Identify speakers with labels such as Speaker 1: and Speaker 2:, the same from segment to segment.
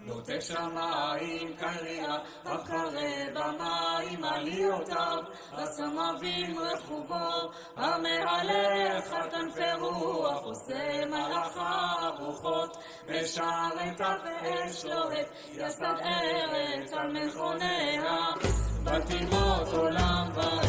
Speaker 1: נוטה שמיים קריאה, הקרב במים עליותיו, הסמבים רכובו, המהלך על כנפי רוח, עושה מלאכה רוחות, משרת ואש לוהט, יסד ארץ על מכוניה, בתימות עולם ועד.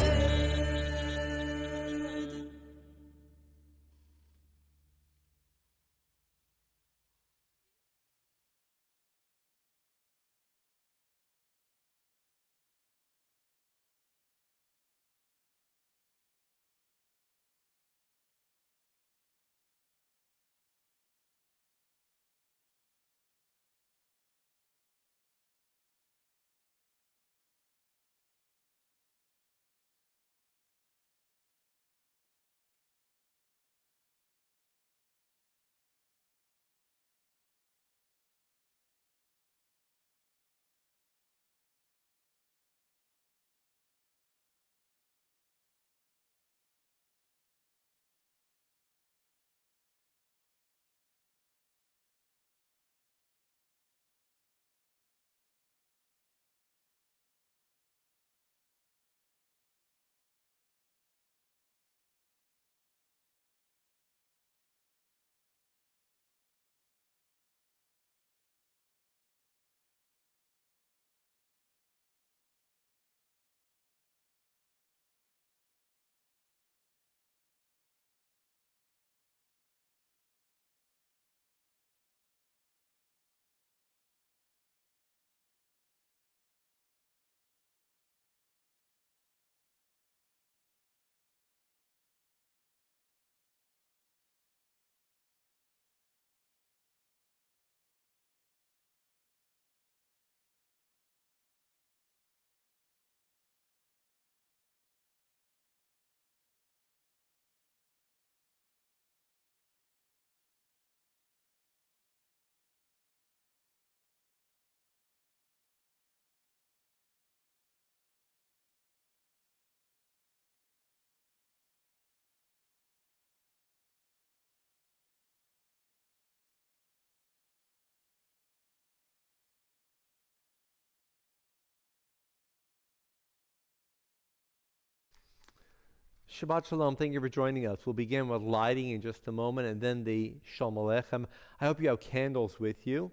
Speaker 2: Shabbat Shalom. Thank you for joining us. We'll begin with lighting in just a moment and then the Shalom Aleichem. I hope you have candles with you.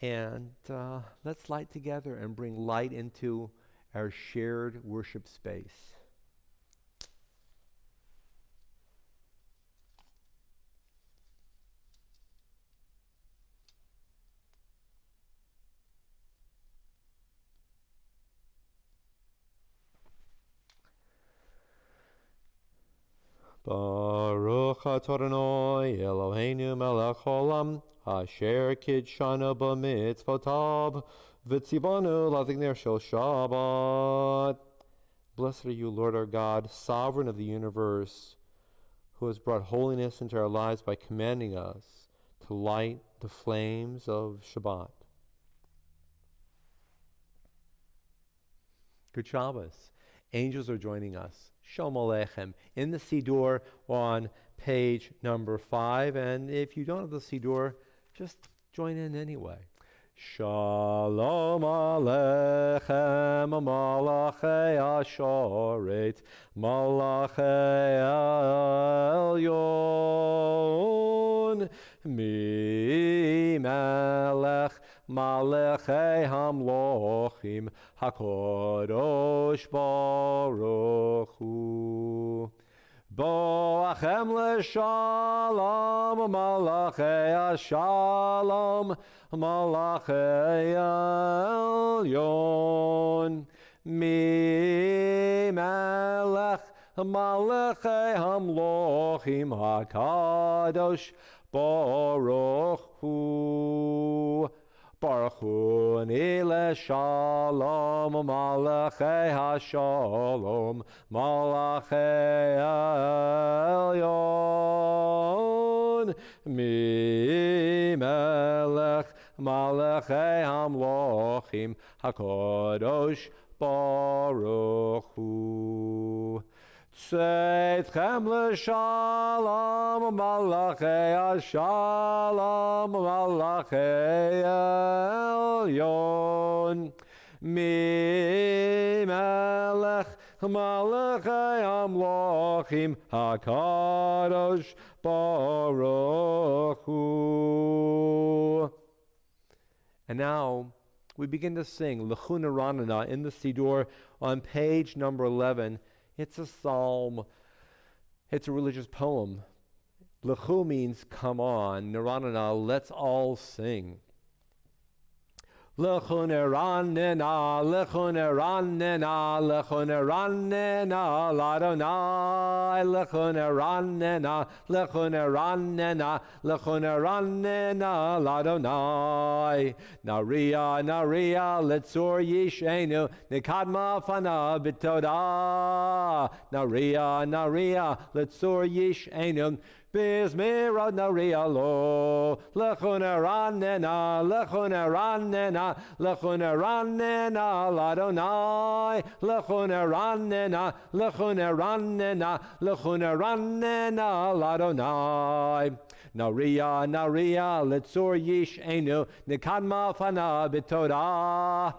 Speaker 2: And let's light together and bring light into our shared worship space. Baruch atah Adonai Eloheinu melech haolam asher kidshanu b'mitzvotav v'tzivanu l'zikner shel Shabbat. Blessed are you, Lord our God, sovereign of the universe, who has brought holiness into our lives by commanding us to light the flames of Shabbat. Good Shabbos. Angels are joining us. Shalom Aleichem. In the Siddur on page number 5. And if you don't have the Siddur, just join in anyway. Shalom Aleichem, Malachei Ashoret, Malachei Elyon, Mi Melech, Malachei Hamlochim, HaKadosh Baruch Hu. Boachem l'shalom, malachei shalom, malachei elyon. Mi melech, malachei hamlochim, HaKadosh Baruch Hu. Baruch Hu Nile Shalom, Malachei HaShalom, Malachei Elyon, Mi Melech, Malachei Hamlochim, HaKadosh Baruch Hu. Tzedchem l'shalom, malachei shalom, malachei elyon. Mi melech, malachei hamlochim, HaKadosh Baruch Hu. And now we begin to sing L'chuna Ranana in the Siddur on page number 11. It's a psalm. It's a religious poem. Lechu means come on. Naranana, let's all sing. Lechu neranena, lechu neranena, lechu neranena, l'Adonai. Lechu neranena, lechu neranena, lechu neranena, l'Adonai. Naria, naria, letzur yishenu, nekadma fana b'toda. Naria, naria, letzur yishenu, Bizmirad naria lo, lechuna ranena, lechuna ranena, lechuna ranena, l'Adonai, lechuna ranena, lechuna ranena, lechuna ranena, l'Adonai. Naria, naria, letzur yishenu, nekadma fana b'toda.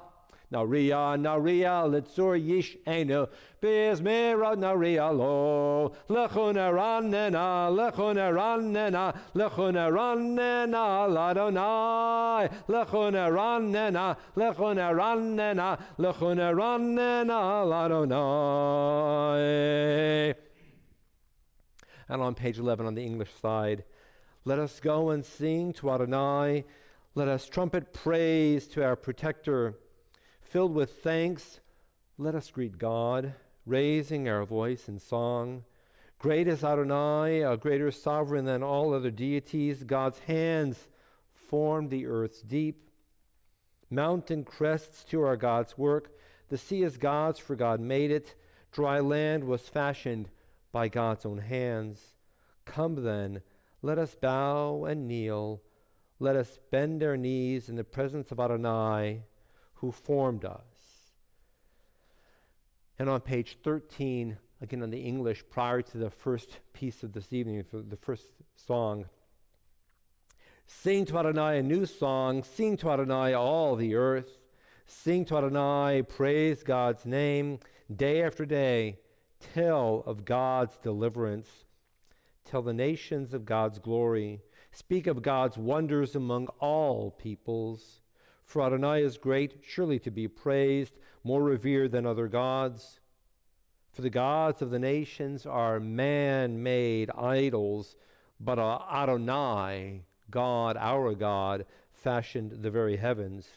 Speaker 2: Naria, naria, letzur yishenu, bizmirad naria lo. Lechuna ranena, lechuna ranena, lechuna ranena, l'Adonai. Lechuna ranena, lechuna ranena, lechuna ranena, l'Adonai. And on page 11 on the English side, let us go and sing to Adonai. Let us trumpet praise to our protector. Filled with thanks, let us greet God, raising our voice in song. Great is Adonai, a greater sovereign than all other deities. God's hands formed the earth's deep. Mountain crests to our God's work. The sea is God's, for God made it. Dry land was fashioned by God's own hands. Come then, let us bow and kneel. Let us bend our knees in the presence of Adonai, who formed us. And on page 13, again on the English, prior to the first piece of this evening, for the first song, sing to Adonai a new song, sing to Adonai all the earth, sing to Adonai, praise God's name, day after day, Tell of God's deliverance. Tell the nations of God's glory. Speak of God's wonders among all peoples. For Adonai is great, surely to be praised, more revered than other gods. For the gods of the nations are man-made idols, but Adonai, God, our God, fashioned the very heavens.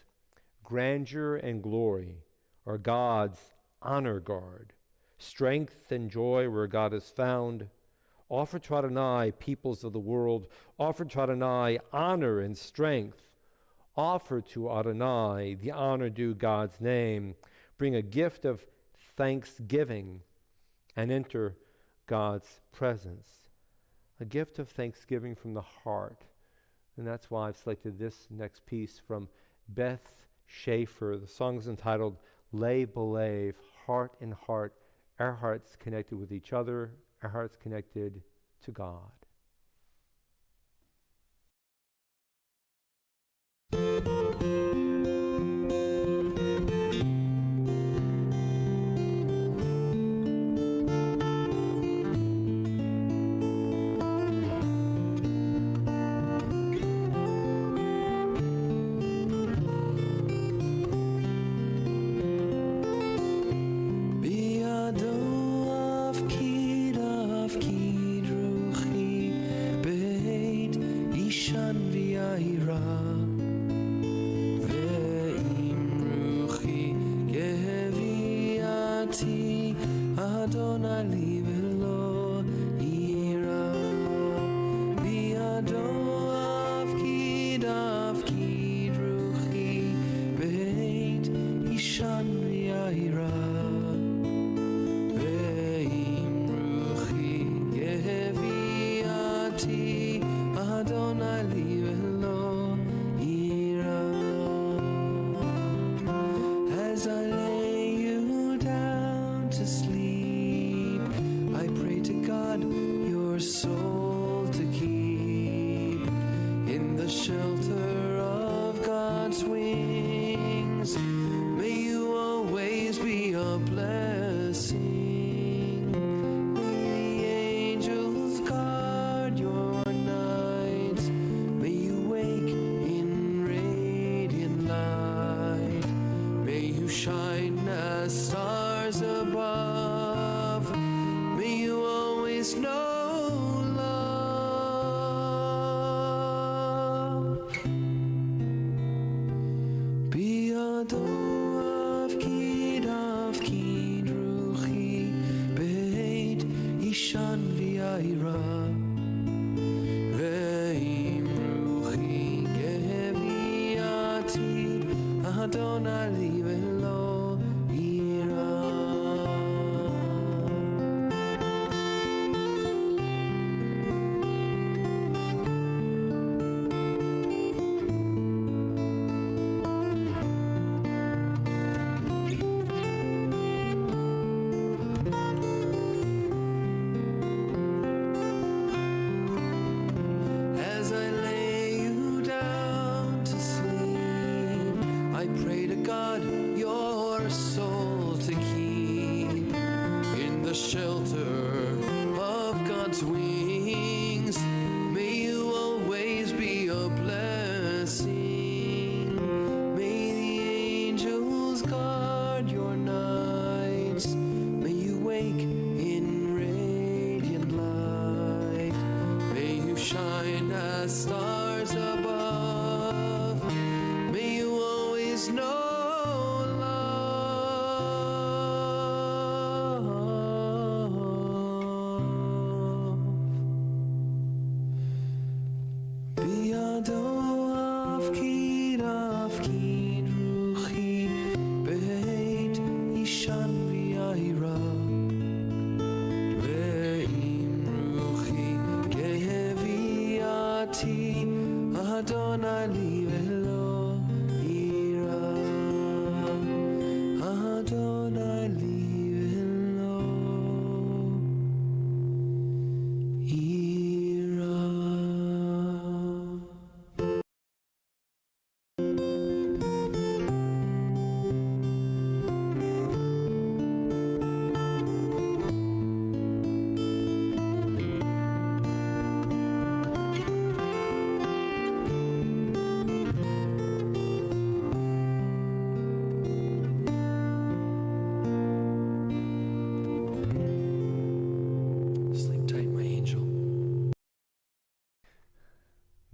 Speaker 2: Grandeur and glory are God's honor guard. Strength and joy where God is found. Offer to Adonai, peoples of the world. Offer to Adonai honor and strength. Offer to Adonai the honor due God's name. Bring a gift of thanksgiving and enter God's presence. A gift of thanksgiving from the heart. And that's why I've selected this next piece from Beth Schaefer. The song is entitled Lev B'Lev, Heart in Heart. Our hearts connected with each other, our hearts connected to God.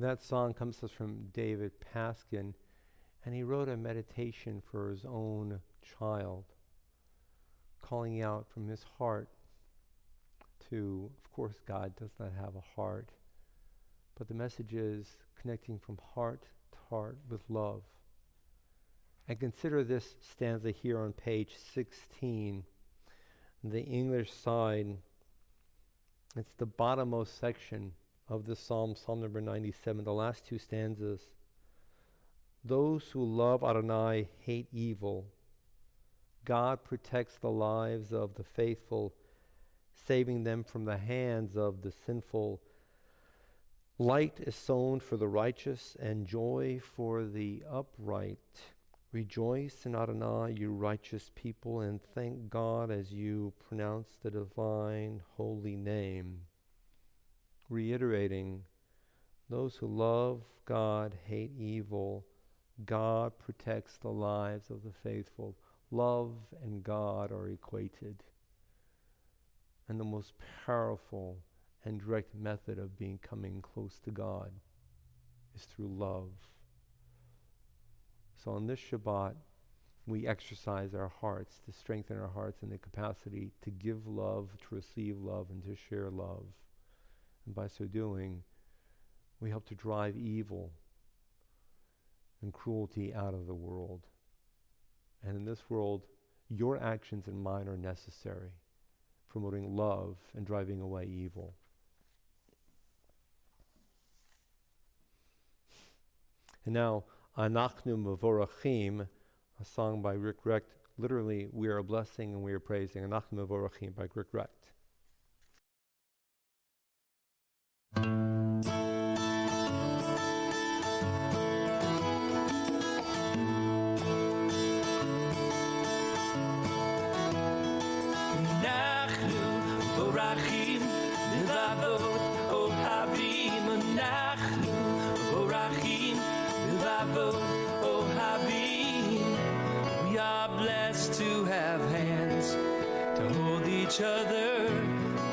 Speaker 2: That song comes to us from David Paskin, and he wrote a meditation for his own child, calling out from his heart to, of course, God does not have a heart, but the message is connecting from heart to heart with love. And consider this stanza here on page 16, the English side. It's the bottommost section of the Psalm, Psalm number 97, the last two stanzas. Those who love Adonai hate evil. God protects the lives of the faithful, saving them from the hands of the sinful. Light is sown for the righteous and joy for the upright. Rejoice in Adonai, you righteous people, and thank God as you pronounce the divine holy name. Reiterating, those who love God hate evil. God protects the lives of the faithful. Love and God are equated. And the most powerful and direct method of becoming close to God is through love. So on this Shabbat, we exercise our hearts to strengthen our hearts in the capacity to give love, to receive love, and to share love. And by so doing, we help to drive evil and cruelty out of the world. And in this world, your actions and mine are necessary, promoting love and driving away evil. And now, Anachnu Mevorachim, a song by Rick Recht. Literally, we are a blessing and we are praising. Anachnu Mevorachim by Rick Recht.
Speaker 3: We are blessed to have hands to hold each other.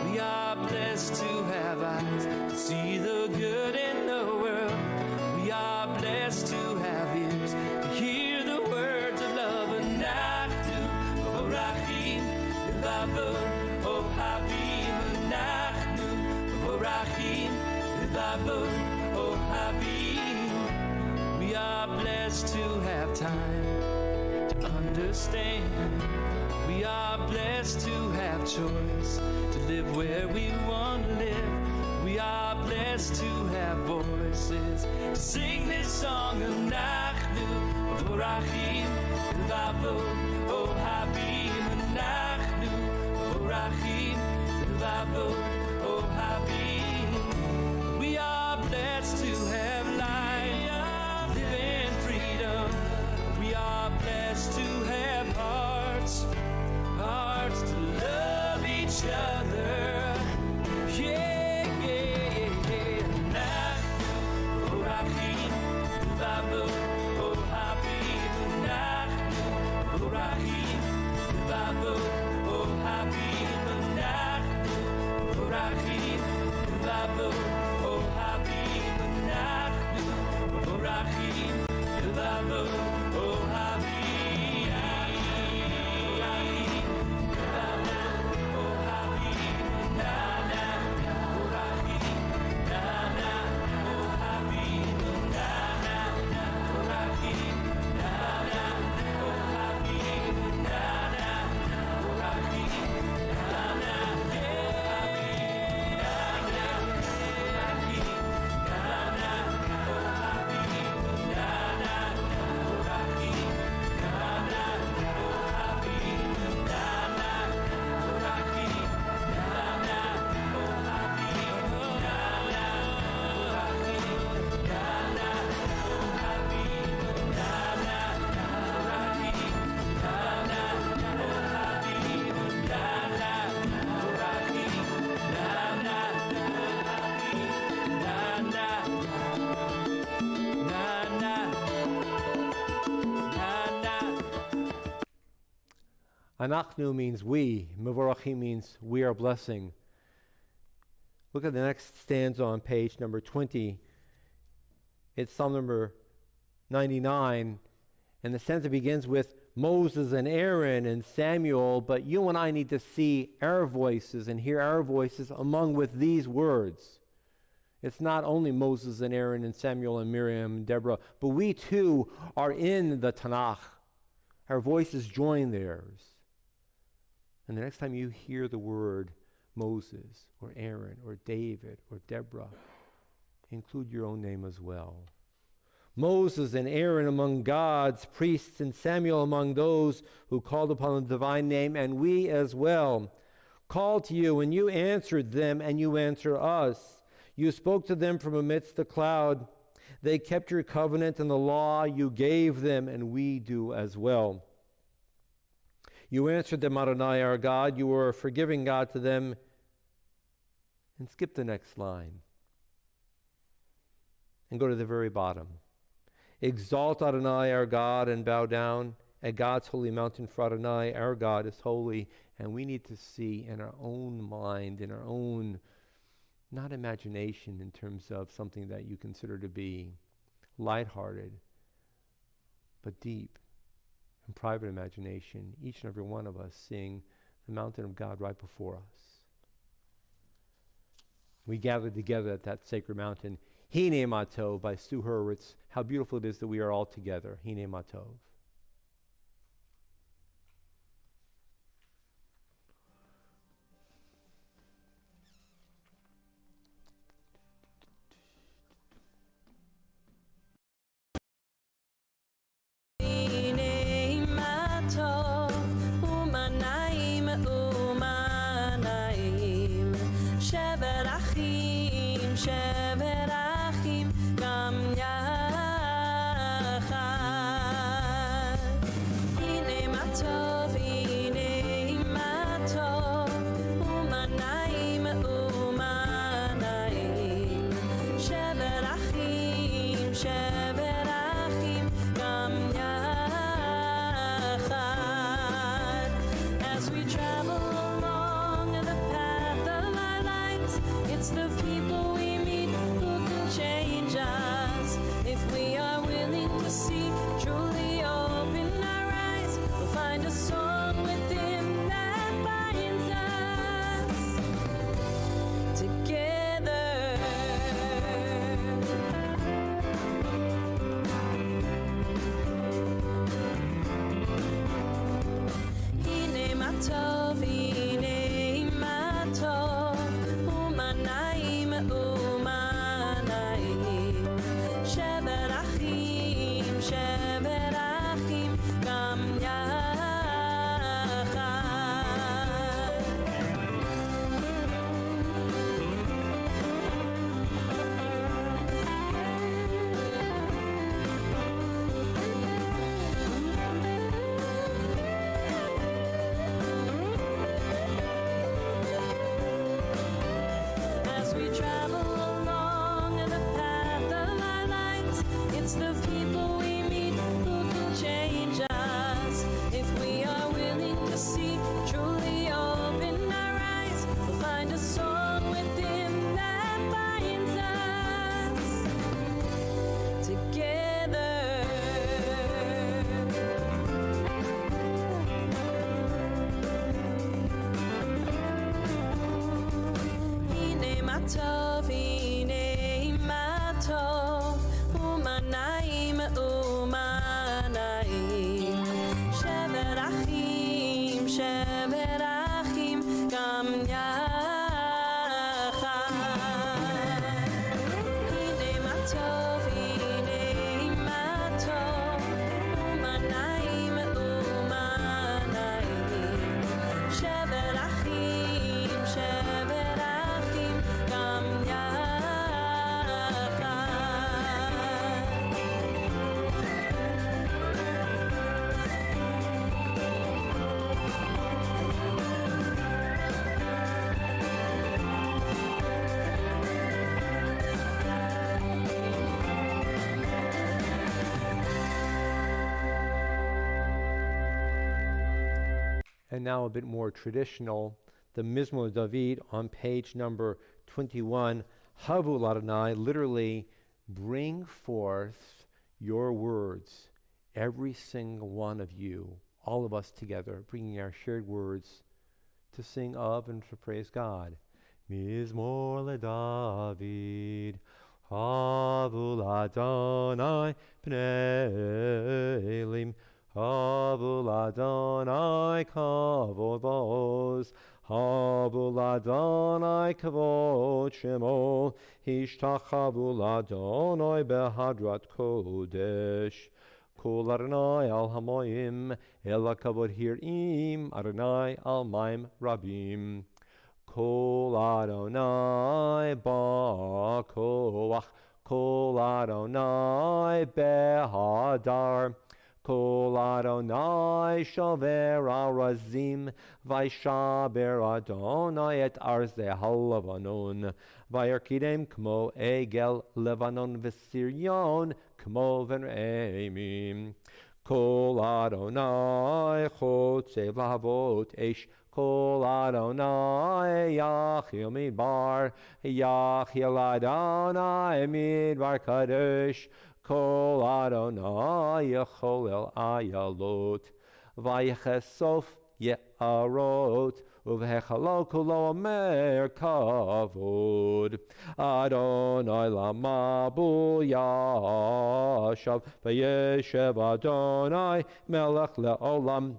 Speaker 3: We are blessed to have eyes to see the good in the world. We are blessed to have ears to hear the words of love. Anachnu vorachim v'lavod ohavim. Anachnu vorachim v'lavod ohavim. We are blessed to have time to understand. We are blessed to have choice to live where we want to live. We are blessed to have voices to sing this song. Anachnu vorachim v'lavod ohavim. Anachnu vorachim v'lavod ohavim. We are blessed to have life, live in freedom. We are blessed to have hearts to love each other. Yeah, yeah, yeah. Anachnu vorachim v'lavod ohavim. Anachnu vorachim v'lavod ohavim. Anachnu vorachim v'lavod ohavim. Anachnu vorachim v'lavod ohavim.
Speaker 2: Anachnu means we. Mevorachim means we are blessing. Look at the next stanza on page number 20. It's Psalm number 99. In the sense, it begins with Moses and Aaron and Samuel, but you and I need to see our voices and hear our voices among with these words. It's not only Moses and Aaron and Samuel and Miriam and Deborah, but we too are in the Tanakh. Our voices join theirs. And the next time you hear the word Moses or Aaron or David or Deborah, include your own name as well. Moses and Aaron among God's priests, and Samuel among those who called upon the divine name, and we as well called to you, and you answered them, and you answer us. You spoke to them from amidst the cloud. They kept your covenant and the law you gave them, and we do as well. You answered them, Adonai, our God. You were a forgiving God to them. And skip the next line and go to the very bottom. Exalt Adonai, our God, and bow down at God's holy mountain, for Adonai, our God, is holy. And we need to see in our own mind, in our own, not imagination in terms of something that you consider to be lighthearted, but deep and private imagination, each and every one of us seeing the mountain of God right before us. We gathered together at that sacred mountain. Hine Matov by Stu Hurwitz. How beautiful it is that we are all together. Hine Matov. And now a bit more traditional, the Mizmor David on page number 21. Havu Adonai, literally, bring forth your words, every single one of you, all of us together, bringing our shared words to sing of and to praise God. Mizmor leDavid, Havul Adonai Pnei Elim, Havul Adonai Kavod Vos, Havul Adonai Kavod Shemo, Hishtachavul Adonai Behadrat Kodesh. Kol Adonai al Hamoyim, Ela Kavod Hirim, Adonai al Maim Rabim. Kol Adonai ba koach, Kol Adonai behadar, Kol Adonai shover arazim, Vaishaber Adonai et arze halavanon, Vayarkidem kmo egel Levanon v'Sirion, kmo v'reimim. Kol Adonai chotzev lahavot esh, Kol Adonai Yachil Midbar, Yachil Adonai Midbar Kadosh, Kol Adonai Yacholel Ayalot, Vayechesof Ye'arot, Uvhechalo Kulo Amer Kavod, Adonai Lamabu Yashav, Vayeshev Adonai Melech Le'olam,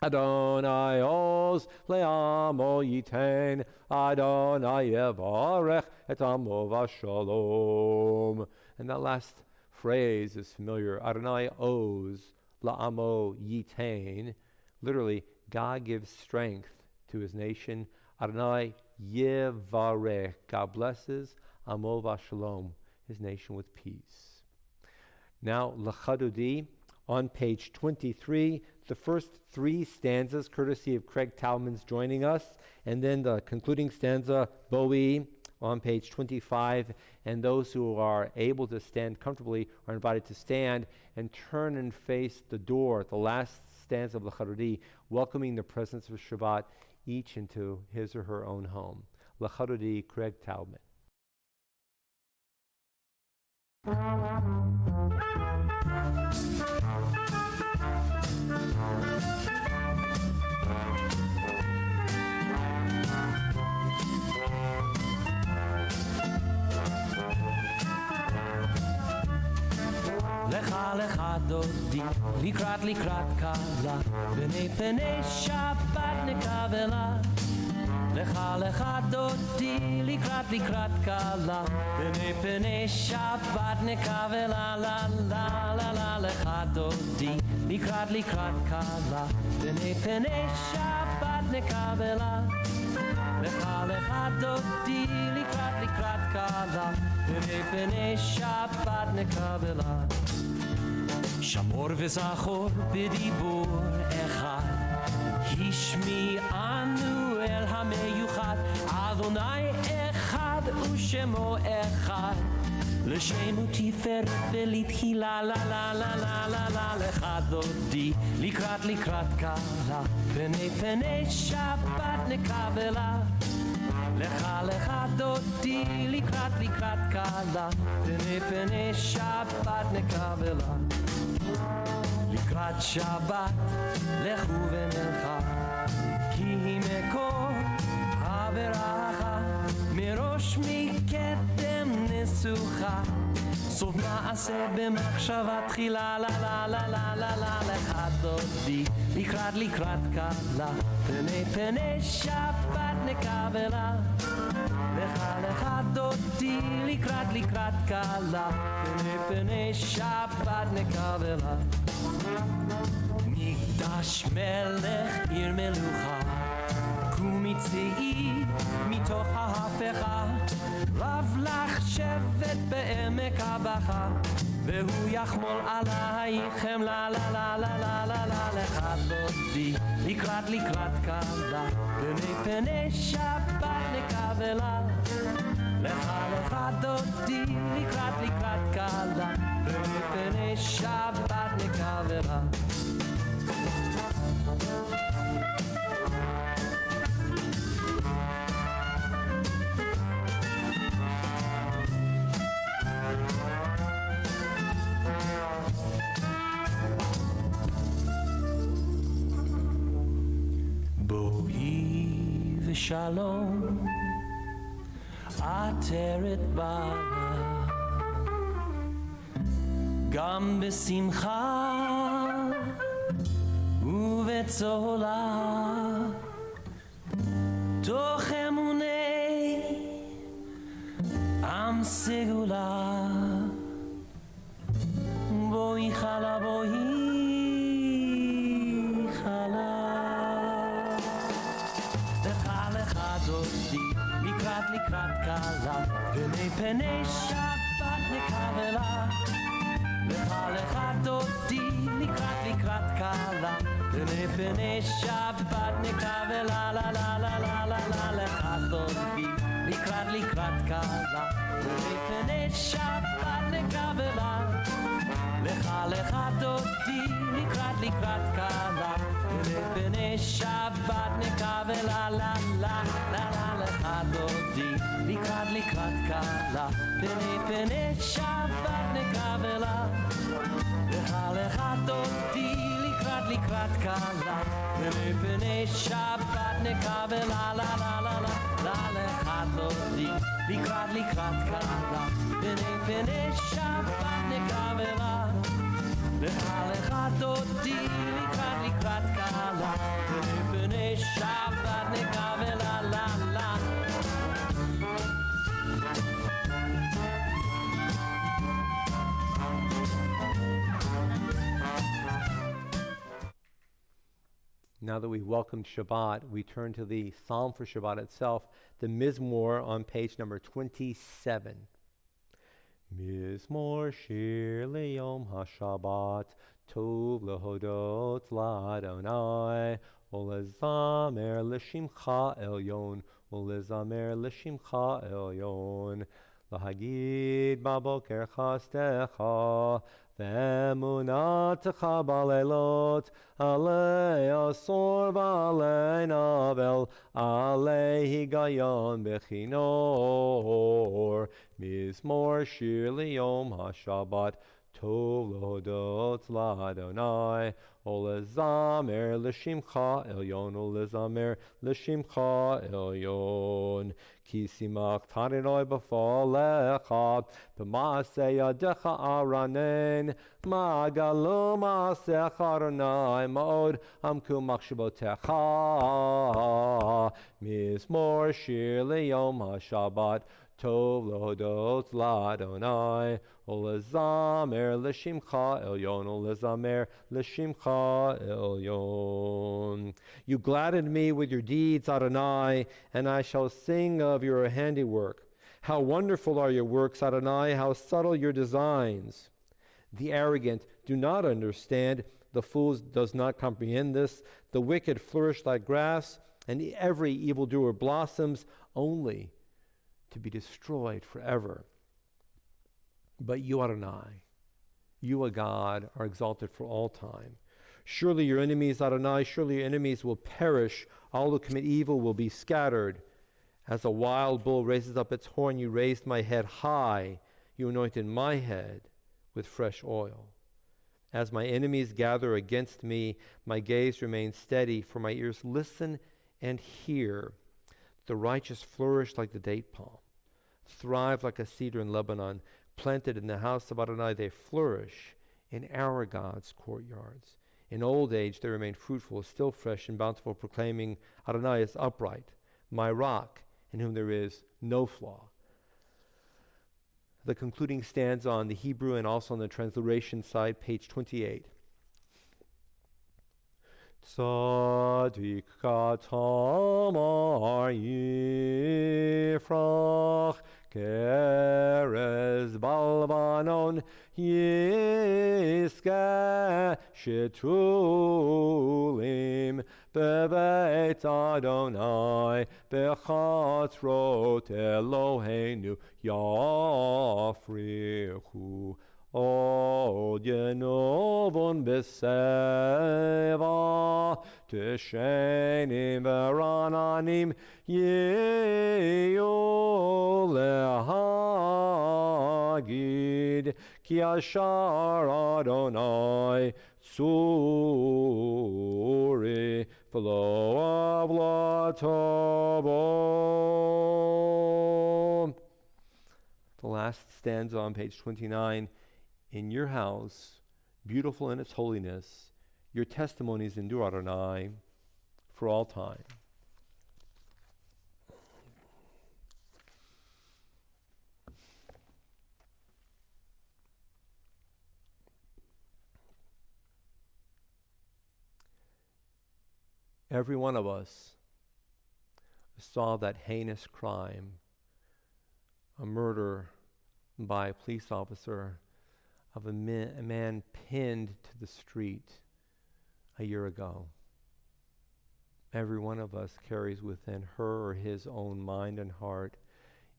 Speaker 2: Adonai Oz le'amo yiten, Adonai yevarech et amo v'shalom. And that last phrase is familiar. Adonai Oz la'amo yiten. Literally, God gives strength to his nation. Adonai yevarech. God blesses amo v'shalom, his nation with peace. Now, L'chadodi, on page 23, the first three stanzas, courtesy of Craig Talman's joining us, and then the concluding stanza, Bowie, on page 25, and those who are able to stand comfortably are invited to stand and turn and face the door, the last stanza of the L'chadodi, welcoming the presence of Shabbat, each into his or her own home. L'chadodi, Craig Talman.
Speaker 3: Lecha lecha dodi, likrat kala, b'nei penei Shabbat nekavela. Lecha lecha dodi, likrat kala, b'nei penei Shabbat nekavela. La la la la lecha dodi, likrat kala, b'nei penei Shabbat nekavela. Lecha lecha dodi, likrat kala, b'nei penei Shabbat nekavela. Shamor v'zachor b'dibur echad, Hishmi anu el hameyuchad, Adonai echad u'shemo echad, L'shem u'tifer v'litchila la la la la la la lecha dodi, likrat kala, b'nei penei Shabbat nekavela. Lecha lecha dodi, likrat kala, b'nei penei Shabbat nekavela. Likrat Shabbat, lechu v'nelcha, ki hi mekor haveracha, mirosh mikedem nesucha, sov ma'aseh b'machshava tchila. La la la la la la lecha dodi, likrat kala, b'nei penei Shabbat nekavela. Lecha dodi, likrat kala, b'nei penei Shabbat nekavela. Mikdash melech ir melucha, kumitzei mitoch ha'hafecha, rav lach shevet be'emek habacha, vehu yachmol alaichem. La la la la la la la lecha dodi, likrat kala, b'nei penei Shabbat nekavela. Lecha dodi, likrat kala, b'nei penei Shabbat nekavela. בשלום עטרת בעלה גם בשמחה ובצהלה תוך אמוני עם סגולה בואי חלה לך דודי לקראת קלה פני שבת נקבלה לך דודי לקראת קלה פני שבת נקבלה לה לה לה לה לה לה לך דודי לקראת קלה פני שבת נקבלה לך דודי לקראת קלה פני שבת נקבלה לה לה לה לך דודי לקראת קלה פני שבת נקבלה לך דודי לקראת קלה פני שבת נקבלה לה לה לה לה לך דודי לקראת קלה פני שבת נקבלה לך דודי לקראת קלה פני שבת נקבלה לה לה
Speaker 2: Now that we've welcomed Shabbat, we turn to the Psalm for Shabbat itself, the Mizmor on page number 27. Mizmor shir leyom ha-Shabbat, tov lehodot l'Adonai, ulezamer l'shimcha elyon, ulezamer l'shimcha elyon, lahagid baboker chastecha, ve'emunatecha baleilot, alei asor v'alei navel, alei higayon bechinor, Mizmor shir liyom ha-Shabbat, tov lehodot l'Adonai, ulezamer l'shimcha elyon, ulezamer l'shimcha elyon. Ki simach tarinoi b'falecha, b'maaseh yadecha aranen, ma'agalo ma'aseh aronai, ma'od amku machshabotecha. Mizmor shir liyom ha-Shabbat, Tov lehodot l'Adonai, ulezamer l'shimcha elyon, ulezamer l'shimcha elyon. You gladdened me with your deeds, Adonai, and I shall sing of your handiwork. How wonderful are your works, Adonai, how subtle your designs. The arrogant do not understand, the fool does not comprehend this. The wicked flourish like grass, and every evildoer blossoms only to be destroyed forever. But you, Adonai, you, a God, are exalted for all time. Surely your enemies, Adonai, surely your enemies will perish. All who commit evil will be scattered. As a wild bull raises up its horn, you raised my head high. You anointed my head with fresh oil. As my enemies gather against me, my gaze remains steady, for my ears listen and hear. The righteous flourish like the date palm, thrive like a cedar in Lebanon. Planted in the house of Adonai, they flourish in our God's courtyards. In old age, they remain fruitful, still fresh and bountiful, proclaiming, Adonai is upright, my rock, in whom there is no flaw. The concluding stanza on the Hebrew and also on the transliteration side, page 28. Tzadik katamar yifrach kerez balbanon yiska shetulim beveit Adonai bechatzrot Eloheinu yafrichu Od yenovon beseva teshenim verananim yeyu lehagid ki ashar Adonai tzuri v'lo avlatobo. The last stanza on page 29. In your house, beautiful in its holiness, your testimonies endure, Adonai, for all time. Every one of us saw that heinous crime, a murder by a police officer of a man pinned to the street a year ago. Every one of us carries within her or his own mind and heart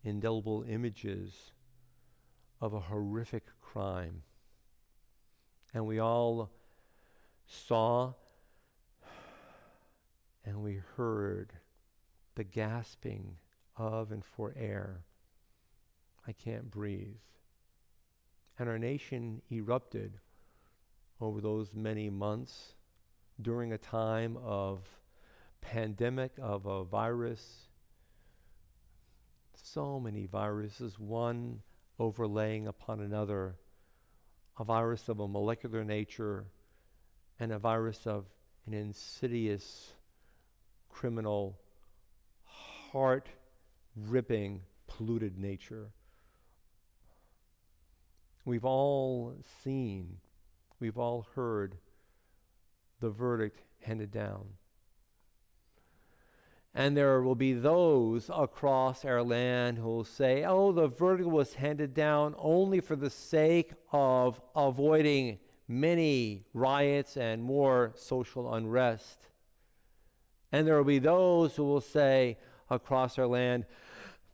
Speaker 2: indelible images of a horrific crime. And we all saw and we heard the gasping of and for air. I can't breathe. And our nation erupted over those many months during a time of pandemic, of a virus. So many viruses, one overlaying upon another. A virus of a molecular nature and a virus of an insidious, criminal, heart-ripping, polluted nature. We've all seen, we've all heard the verdict handed down. And there will be those across our land who will say, oh, the verdict was handed down only for the sake of avoiding many riots and more social unrest. And there will be those who will say across our land,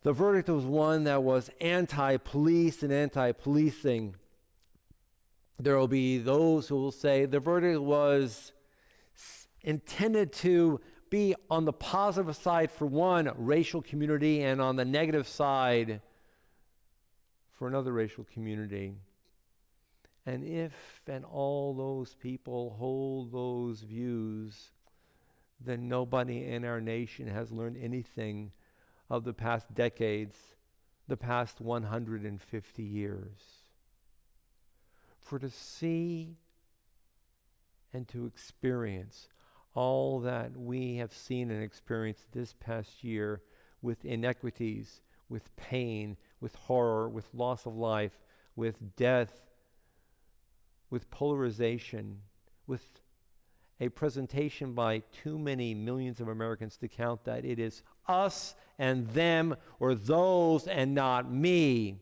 Speaker 2: the verdict was one that was anti-police and anti-policing. There will be those who will say the verdict was intended to be on the positive side for one racial community and on the negative side for another racial community. And if and all those people hold those views, then nobody in our nation has learned anything of the past decades, the past 150 years. For to see and to experience all that we have seen and experienced this past year with inequities, with pain, with horror, with loss of life, with death, with polarization, with a presentation by too many millions of Americans to count that it is us and them, or those and not me.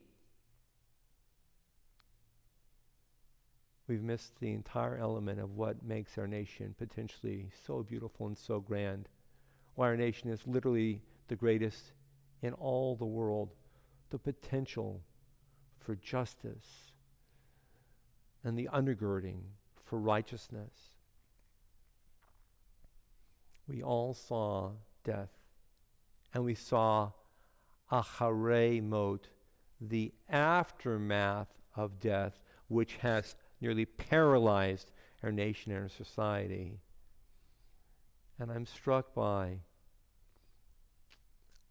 Speaker 2: We've missed the entire element of what makes our nation potentially so beautiful and so grand. Why our nation is literally the greatest in all the world. The potential for justice and the undergirding for righteousness. We all saw death, and we saw acharei mot, the aftermath of death, which has nearly paralyzed our nation and our society. And I'm struck by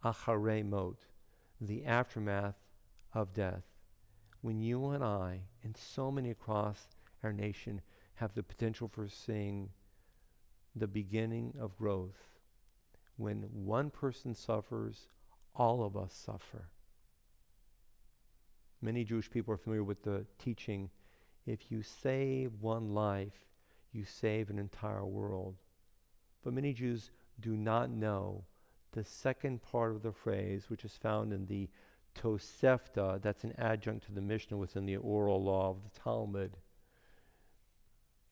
Speaker 2: acharei mot, the aftermath of death. When you and I, and so many across our nation, have the potential for seeing the beginning of growth. When one person suffers, all of us suffer. Many Jewish people are familiar with the teaching, if you save one life, you save an entire world. But many Jews do not know the second part of the phrase, which is found in the Tosefta, that's an adjunct to the Mishnah within the oral law of the Talmud.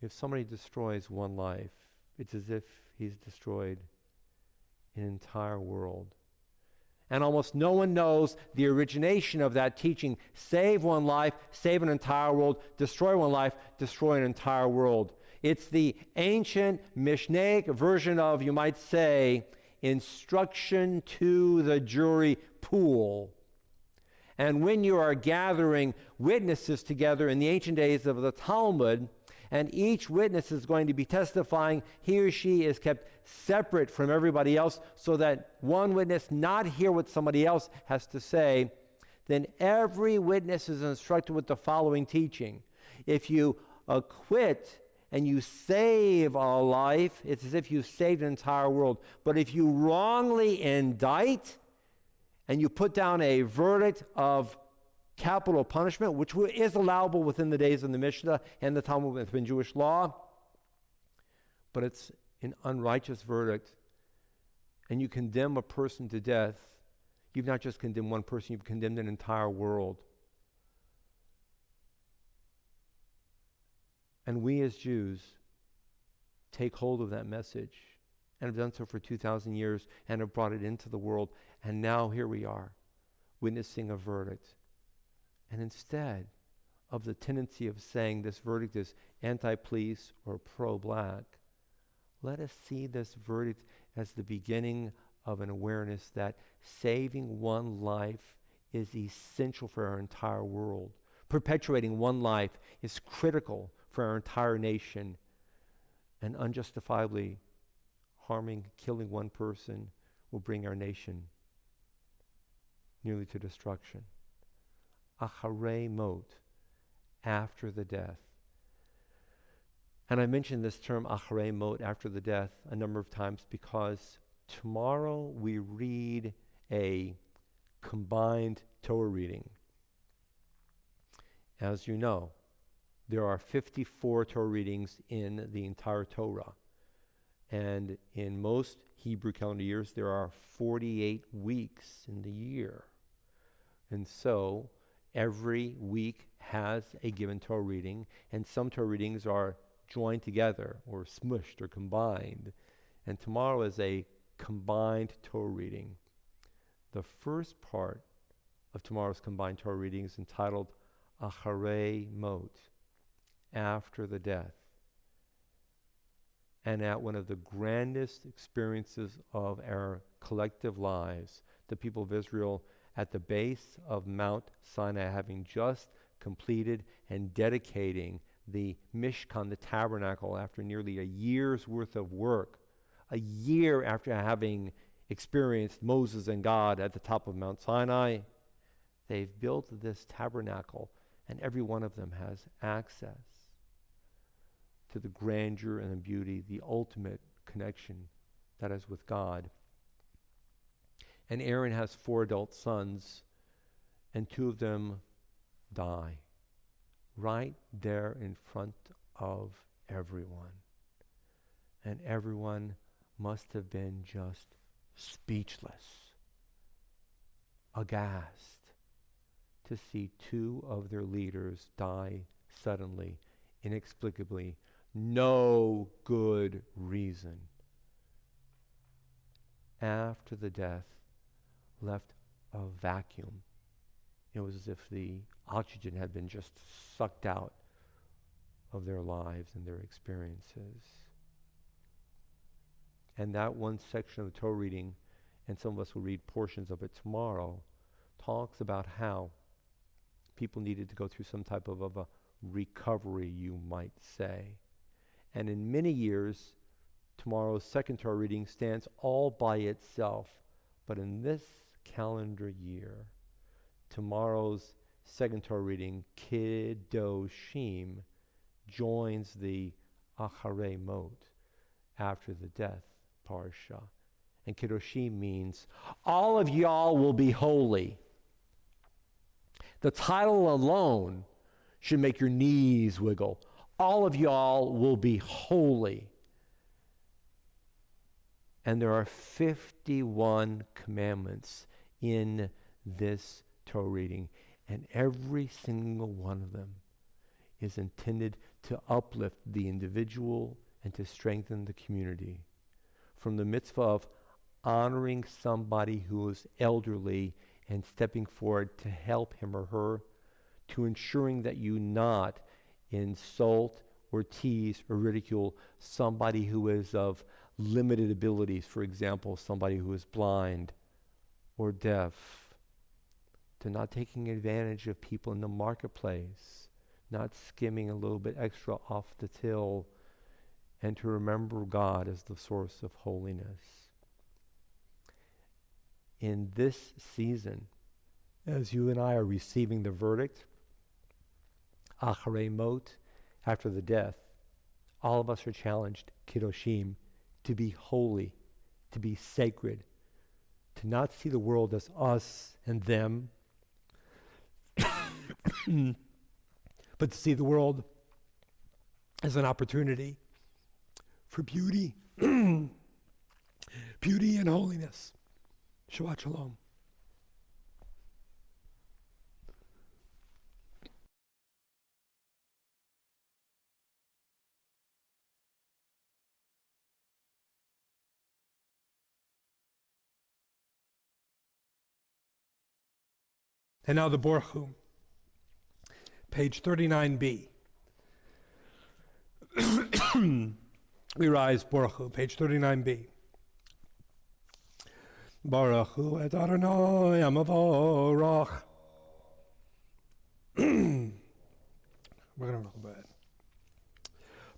Speaker 2: If somebody destroys one life, it's as if he's destroyed an entire world. And almost no one knows the origination of that teaching. Save one life, save an entire world. Destroy one life, destroy an entire world. It's the ancient Mishnaic version of, you might say, instruction to the jury pool. And when you are gathering witnesses together in the ancient days of the Talmud, And each witness is going to be testifying. He or she is kept separate from everybody else so that one witness not hear what somebody else has to say. Then every witness is instructed with the following teaching. If you acquit and you save a life, it's as if you saved an entire world. But if you wrongly indict and you put down a verdict of capital punishment, which is allowable within the days of the Mishnah and the Talmud within Jewish law, but it's an unrighteous verdict, and you condemn a person to death, you've not just condemned one person, you've condemned an entire world. And we as Jews take hold of that message and have done so for 2,000 years and have brought it into the world. And now here we are, witnessing a verdict. And instead of the tendency of saying this verdict is anti-police or pro-black, let us see this verdict as the beginning of an awareness that saving one life is essential for our entire world. Perpetuating one life is critical for our entire nation, and unjustifiably killing one person will bring our nation nearly to destruction. Acharei mot, after the death. And I mentioned this term acharei mot, after the death, a number of times because tomorrow we read a combined Torah reading. As you know, there are 54 Torah readings in the entire Torah. And in most Hebrew calendar years, there are 48 weeks in the year. And so every week has a given Torah reading, and some Torah readings are joined together or smushed or combined. And tomorrow is a combined Torah reading. The first part of tomorrow's combined Torah reading is entitled Acharei Mot, after the death. And at one of the grandest experiences of our collective lives, the people of Israel at the base of Mount Sinai, having just completed and dedicating the Mishkan, the tabernacle, after nearly a year's worth of work, a year after having experienced Moses and God at the top of Mount Sinai, they've built this tabernacle, and every one of them has access to the grandeur and the beauty, the ultimate connection that is with God. And Aaron has 4 adult sons, and 2 of them die right there in front of everyone. And everyone must have been just speechless, aghast, to see 2 of their leaders die suddenly, inexplicably, no good reason. After the death, left a vacuum. It was as if the oxygen had been just sucked out of their lives and their experiences. And that one section of the Torah reading, and some of us will read portions of it tomorrow, talks about how people needed to go through some type of a recovery, you might say. And in many years, tomorrow's second Torah reading stands all by itself. But in this calendar year, tomorrow's second Torah reading, Kedoshim, joins the Acharei Mot, after the death, Parsha. And Kedoshim means, all of y'all will be holy. The title alone should make your knees wiggle. All of y'all will be holy. And there are 51 commandments in this Torah reading, and every single one of them is intended to uplift the individual and to strengthen the community. From the mitzvah of honoring somebody who is elderly and stepping forward to help him or her, to ensuring that you not insult or tease or ridicule somebody who is of limited abilities, for example, somebody who is blind or deaf, to not taking advantage of people in the marketplace, not skimming a little bit extra off the till, and to remember God as the source of holiness. In this season, as you and I are receiving the verdict, acharei mot, after the death, all of us are challenged, kiddushim, to be holy, to be sacred, to not see the world as us and them, but to see the world as an opportunity for beauty, beauty and holiness. Shabbat shalom. And now the Borchu, page 39b. We rise, Borchu, page 39b. Baruch hu et Adonai amavorach. We're going to roll bad.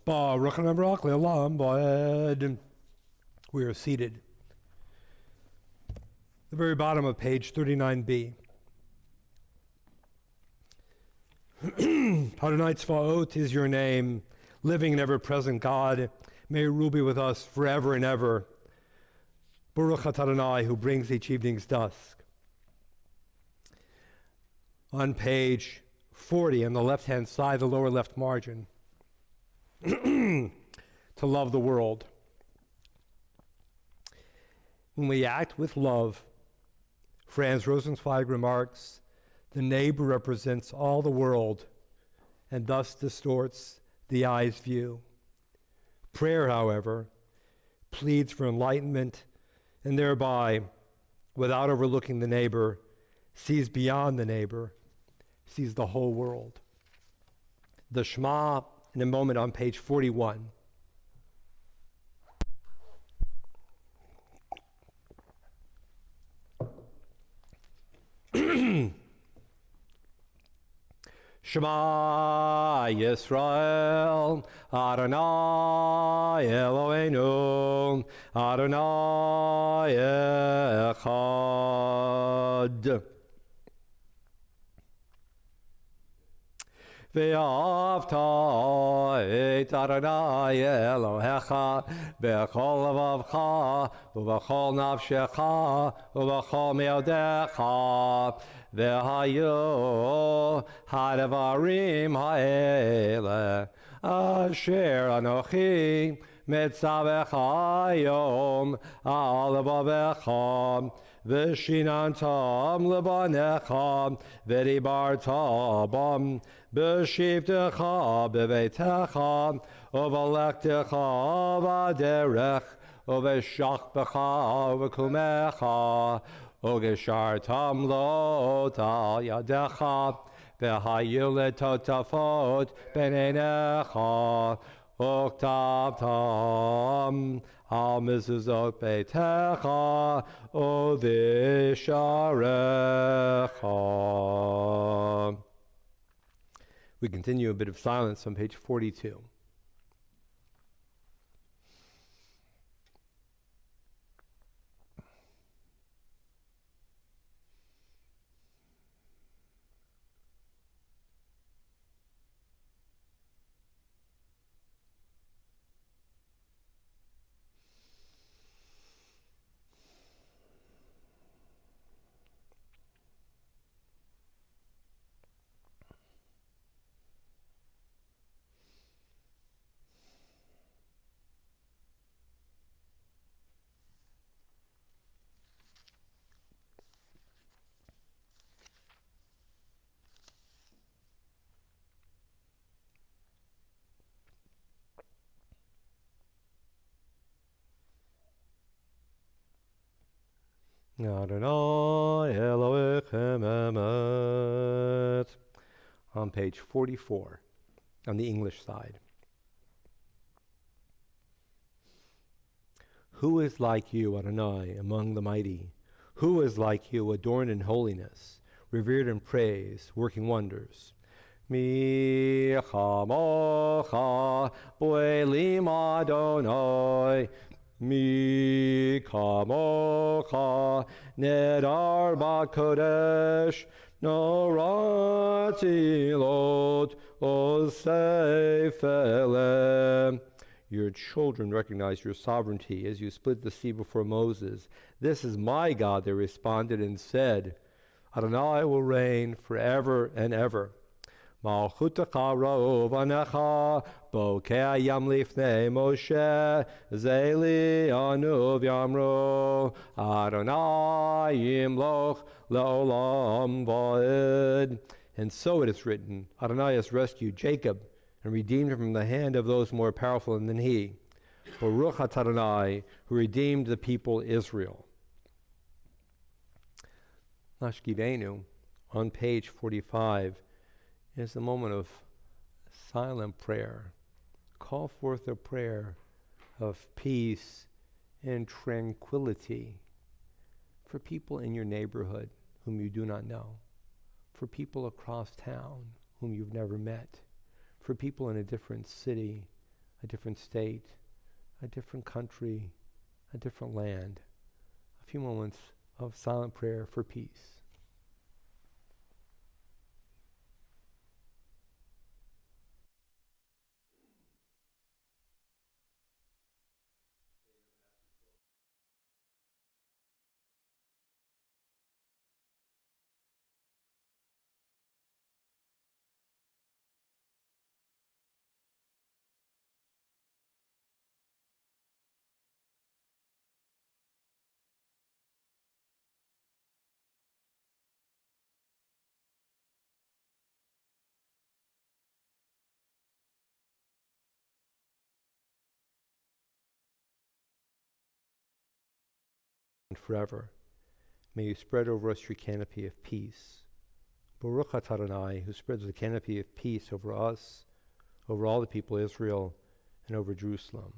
Speaker 2: Baruch Nabrach le'olam ba'ed. We are seated. The very bottom of page 39b. Adonai Tzvaot is your name, living and ever-present God. May your rule be with us forever and ever. Baruch Adonai, who brings each evening's dusk. On page 40, on the left-hand side, the lower left margin, to love the world. When we act with love, Franz Rosenzweig remarks, the neighbor represents all the world and thus distorts the eye's view. Prayer, however, pleads for enlightenment and thereby, without overlooking the neighbor, sees beyond the neighbor, sees the whole world. The Shema, in a moment on page 41. Shema Yisrael, Adonai Eloheinu, Adonai Echad. Ve'avta et Adonai Elohecha b'chol levavcha u'b'chol nafshecha u'b'chol me'odecha ve'hayu ha'devarim ha'ele asher anochi metzavecha hayom al levavecha v'shinantam levanecha v'dibarta bam b'shivtecha b'veitecha u'v'alektecha v'aderech u'v'shachbecha u'v'kumecha u'geshartam lot al yadecha v'hayu letotafot b'neinecha u'ktavtam al mezuzot beitecha u'visharecha. We continue a bit of silence on page 42. Adonai Elohechem emet. On page 44, on the English side. Who is like you, Adonai, among the mighty? Who is like you, adorned in holiness, revered in praise, working wonders? Mi chamocha boelim Adonai. Mi kamocha nedar bakodesh norati lot osefele. Your children recognize your sovereignty as you split the sea before Moses. This is my God, they responded and said. Adonai will reign forever and ever. Malchutecha rovanecha bokeh yam lifnei Moshe zeli anuv yamro Adonai yimloch leolam vaed. And so it is written, Adonai has rescued Jacob and redeemed him from the hand of those more powerful than he. Baruch atah Adonai, who redeemed the people Israel. Nashkivenu, on page 45, is a moment of silent prayer. Call forth a prayer of peace and tranquility for people in your neighborhood whom you do not know, for people across town whom you've never met, for people in a different city, a different state, a different country, a different land. A few moments of silent prayer for peace. Forever. May you spread over us your canopy of peace. Baruch atah Adonai, who spreads the canopy of peace over us, over all the people of Israel, and over Jerusalem.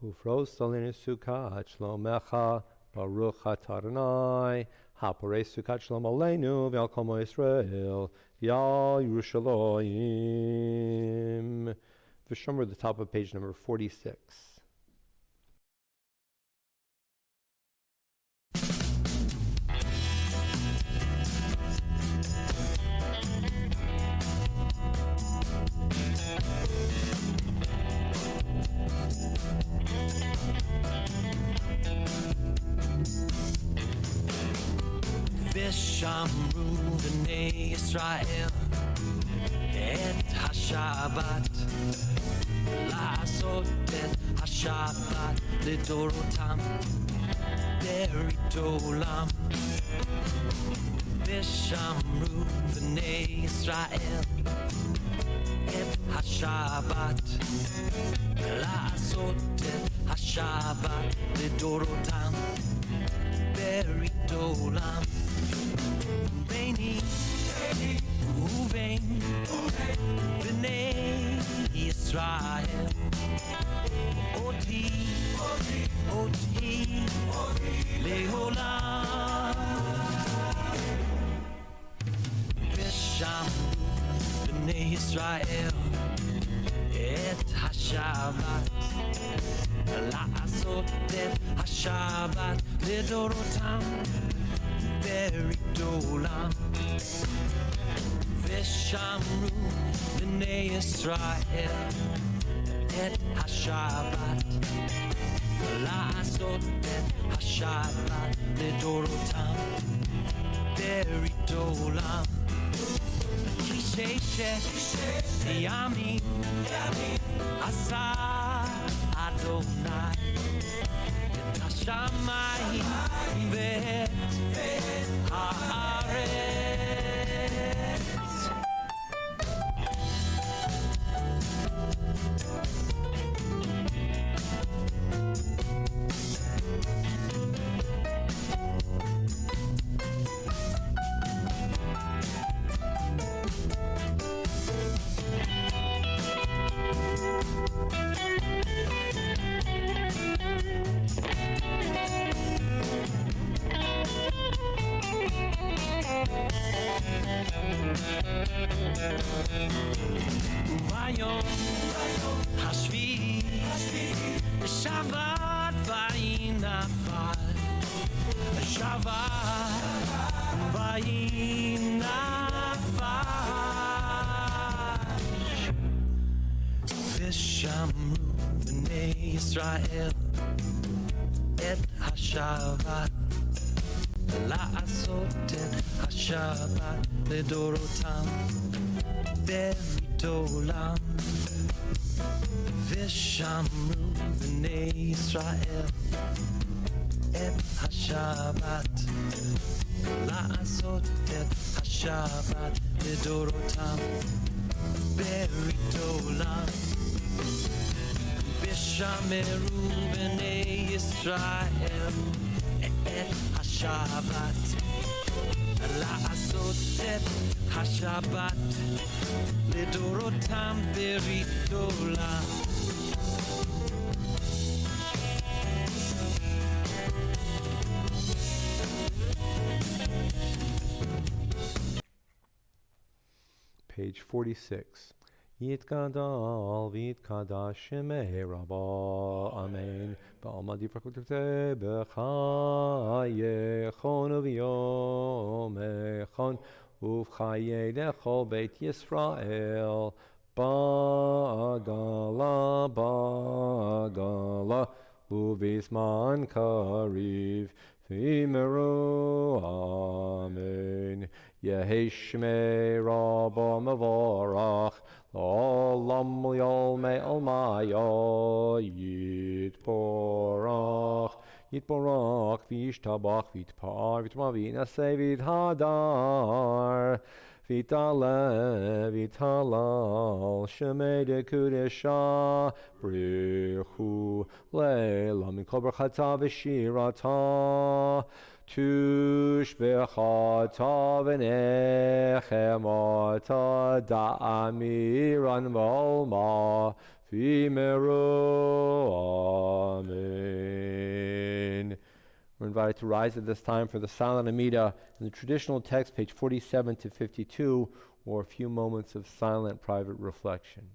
Speaker 2: Ufros alenu sukkah shlomecha, Baruch atah Adonai, haporei sukkah shlom aleinu, v'al kol mo Yisrael, v'al Yerushalayim. V'shomer at the top of page number 46.
Speaker 3: ושמרו בני ישראל את השבת, לעשות את השבת לדורותם דרית עולם. ושמרו בני ישראל את השבת, לעשות את השבת לדורותם דרית עולם. ביני ובין בני ישראל, אותי לעולם. ושמרו בני ישראל את השבת, לעשות את השבת לדורותם דרית עולם. ושמרו בני ישראל את השבת, לעשות את השבת לדורותם דרית עולם. כי ששת ימים עשה אדוני את השמיים ואת הארץ. Vayom Hashvi Shabbat Vayinafal Shabbat Vayinafal Vishamru B'nei Yisrael Et HaShabbat La'asot et HaShabbat Ledorotam Berit Olam Vishamru B'nei Yisrael Et HaShabbat La'asot et HaShabbat Ledorotam Berit Olam Vishameru B'nei Yisrael Et HaShabbat La'asot et HaShabbat Ledorotam Berit Olam
Speaker 2: Page 46. Yitkadal v'yitkadash shemei Rabba, Amen. Ba'alma difrakutete b'chayechon uv'yomechon uv'chayei lechol beit Yisrael ba'agala ba'agala uv'izman kariv v'yimeru Amen. Yehi shmei Rabba mevorach Olam yol me almaya yitporach v'yishtabach v'yitpar v'yitma v'yinaseh v'yithadar v'yithalal shemei dekudesha brichu leila mikol berchata v'shirata Tush b'chata v'nechemata da'amiran v'olma v'meru Amen. We're invited to rise at this time for the silent Amida in the traditional text, page 47 to 52, or a few moments of silent private reflection.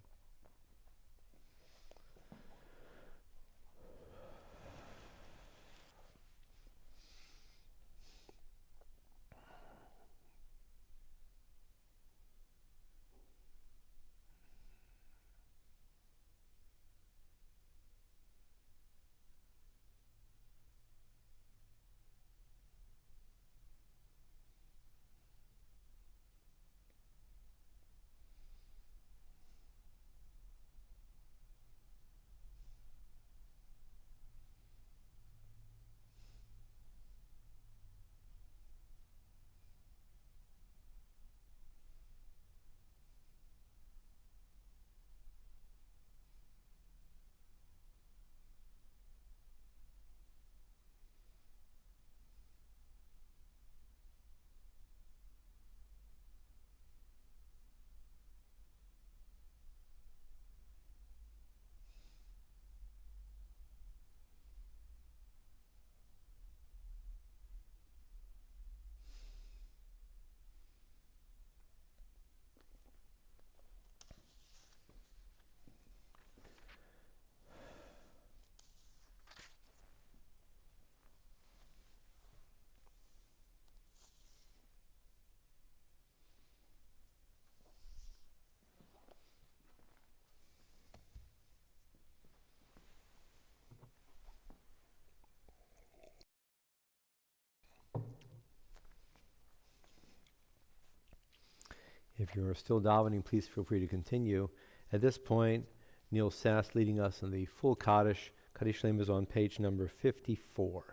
Speaker 2: If you're still davening, please feel free to continue. At this point, Neil Sass leading us in the full Kaddish. Kaddish Shalem is on page number 54.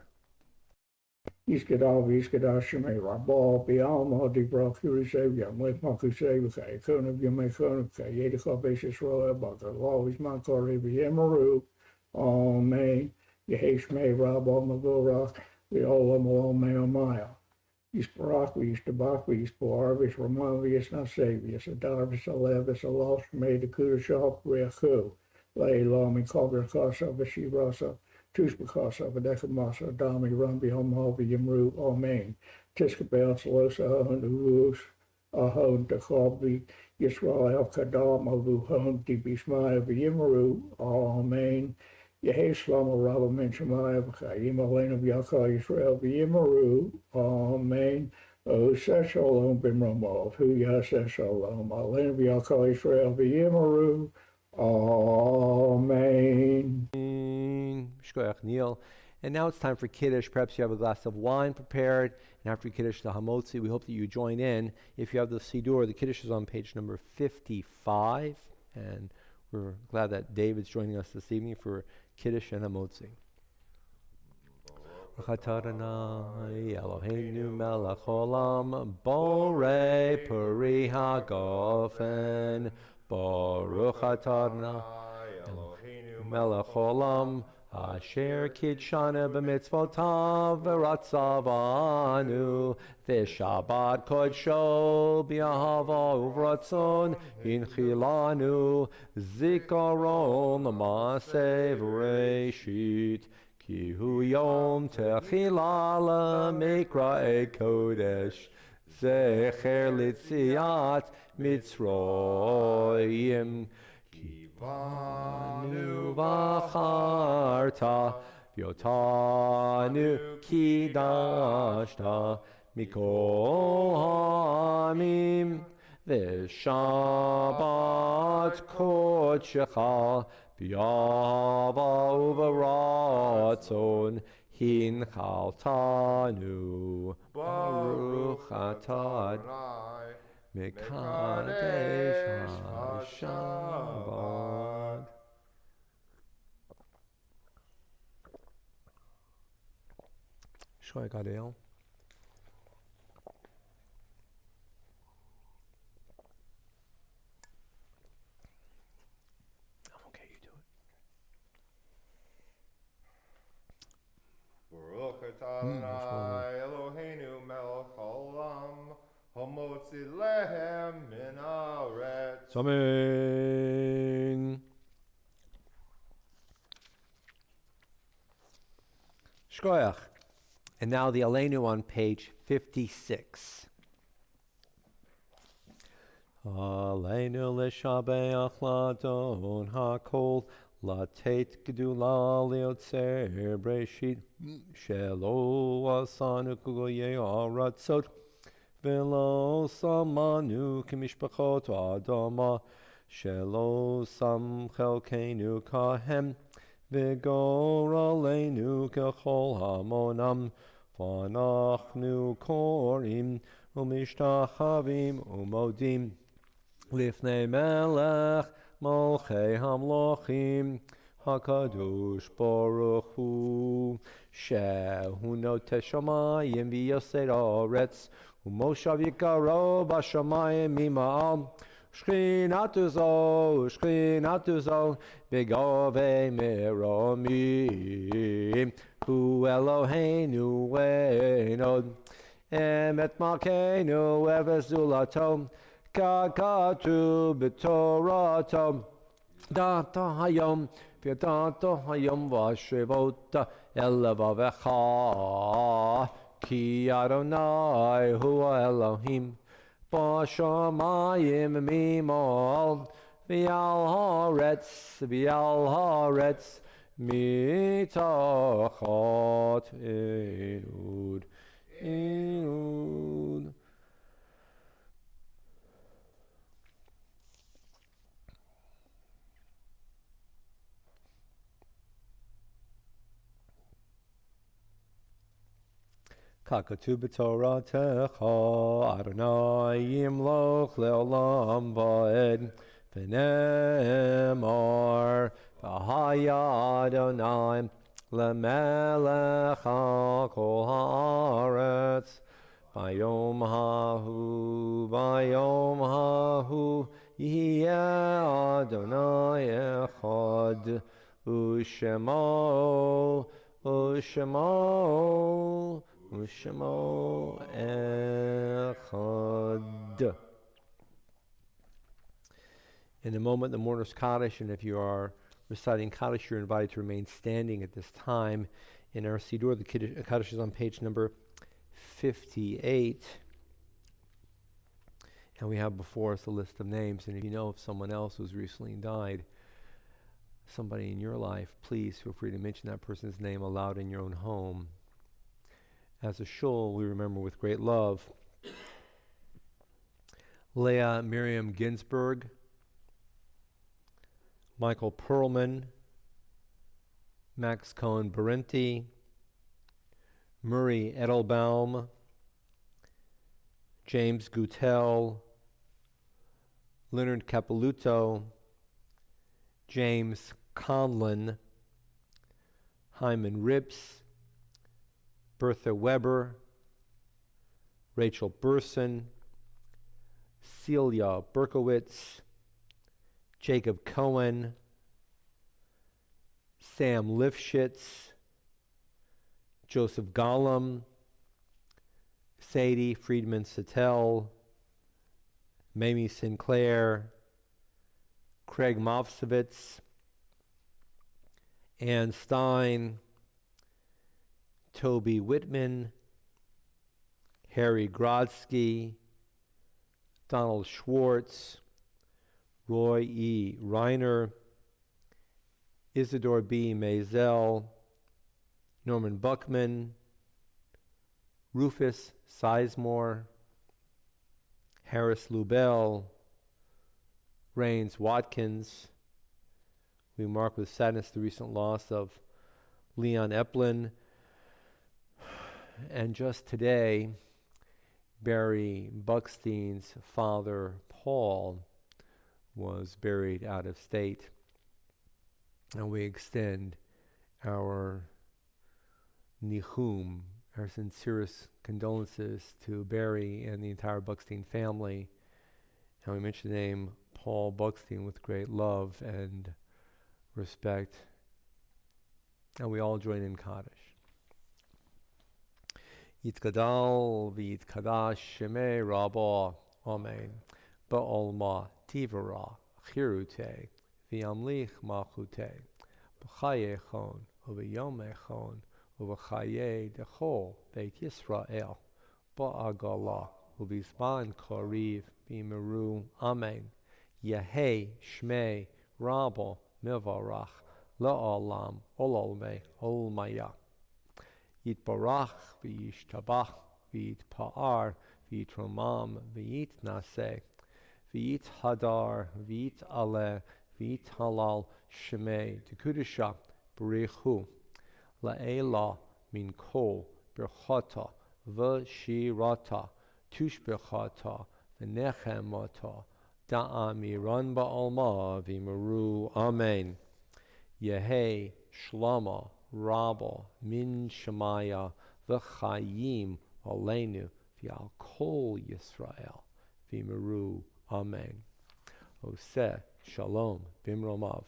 Speaker 4: Iskadal v'Iskadash Shemei Rabba B'Alma Dibrach Yurisev Yamlet Makusev Kay Konav Yamei Konav Kay Yedechah Beis Yisrael Bakar Lo Izman Kori V'Yemeru Amen. Yehi Shmei Rabba Mavorach V'Olam Olam Me'omaya Yisparach V'Yishtabach V'Yispar V'Yishraman V'Yisnaseh V'Yisadar V'Salev V'Salosh Shmei Dekudashah V'Yechu Le'Elam Mikol Berchasa V'Shivrasa Tushbakasa Vadechamasa Dami Rambi Homo Yimru Amen. Tiskabel Salosa and Urus Ahon Techabi Yisrael Kadam Avuhon Tibishmaya V'Yimaru. Amen. Yehi Shlomo Rabba Men Shemaya V'Chayim Aleinu V'Yachal Yisrael V'Yimaru. Amen. Oseh Shalom B'Mramov. Hu Yaseh Shalom Aleinu V'Yachal Yisrael V'Yimaru. Amen.
Speaker 2: Shkoyach Neil. And now it's time for Kiddush. Perhaps you have a glass of wine prepared, and after Kiddush, the Hamotzi. We hope that you join in. If you have the Siddur, the Kiddush is on page number 55, and we're glad that David's joining us this evening for Kiddush and Hamotzi. Baruch atah Adonai Eloheinu melech haolam, borei peri hagofen. Baruch atah Adonai Eloheinu melech haolam, Asher kidshana b'mitzvotav v'ratzavanu v'shabbat kodsho b'ahava uvratzon hinchilanu zikaron l'maseh v'reishit ki hu yom techila l'mikra'e kodesh zecher litziat mitzroyim Vanu v'acharta v'yotanu kidashta mikol ha'amim v'shabbat kodshecha b'yava uv'ratzon hinchaltanu Baruch atah Mekadesh HaShabbat. Shoy Gadel. Okay, you do it.
Speaker 5: Baruch atah Adonai Eloheinu melech haolam, Hamotzi lehem min haaretz.
Speaker 2: Amen. Shkoyach. And now the Aleinu on page 56. Aleinu l'shabeach ladon hakol, latet gedula liotzer breshit, shelo asanu kugoye aratzot, Velo samanu kimishpachot adama shelo sam chelkenu kahem v'gor aleinu kechol hamonam v'anachnu korim umishtachavim umodim lifnei melech malchei hamlochim hakadosh baruch hu shehu note shamayim v'yoser haaretz Moshav Yikaro Bashamayim Mima'al Shchinatu Zo Begave Meromim Hu Eloheinu Enod Emet Malkeinu Evezulato Kakatu B'Torato Data Hayom V'Data Hayom V'Shevota Elavavecha Ki Adonai Hua Elohim Bashamayim Mimol V'al Haaretz Mitachot Enud Kakatu b'Toratecha Adonai yimloch le'olam va'ed v'ne'emar v'haya Adonai le'melech ha'kol ha'aretz Bayom hahu Yeh Adonai echad Ushemo echad. In a moment, the mourner's Kaddish, and if you are reciting Kaddish, you're invited to remain standing at this time. In our Siddur, the Kaddish is on page number 58. And we have before us a list of names. And if you know of someone else who's recently died, somebody in your life, please feel free to mention that person's name aloud in your own home. As a shul, we remember with great love Leah Miriam Ginsburg, Michael Perlman, Max Cohen Berenti, Murray Edelbaum, James Gutell, Leonard Capiluto, James Conlon, Hyman Rips, Bertha Weber, Rachel Burson, Celia Berkowitz, Jacob Cohen, Sam Lifshitz, Joseph Gollum, Sadie Friedman Sattel, Mamie Sinclair, Craig Mofsovitz, Ann Stein, Toby Whitman, Harry Grodsky, Donald Schwartz, Roy E. Reiner, Isidore B. Maisel, Norman Buckman, Rufus Sizemore, Harris Lubell, Rains Watkins. We mark with sadness the recent loss of Leon Eplin. And just today, Barry Buckstein's father, Paul, was buried out of state. And we extend our nihum, our sincerest condolences to Barry and the entire Buckstein family. And we mention the name Paul Buckstein with great love and respect. And we all join in Kaddish. Yitkadal v'yitkadash shemei rabba, amen. Ba'olma tivara chirute v'yamlich malchute b'chayechon u'v'yomechon u'v'chaye dechol beit Yisrael ba'agala u'bizman kariv b'meru, amen. Yehei shmei rabba mevarach la'olam olalmei olmaya. Yitbarach v'yishtabach v'yitpa'ar v'yitromam v'yitnaseh v'yithadar v'yit'aleh v'yithalal shemei tekudusha b'richu la'ela min kol berchata v'shirata tushbechata v'nechemata da'amiran ba'alma v'meru, amen. Yehei shlama Rabba min Shemaya v'chayim aleinu v'al kol Yisrael v'meru, amen. Oseh shalom bimromav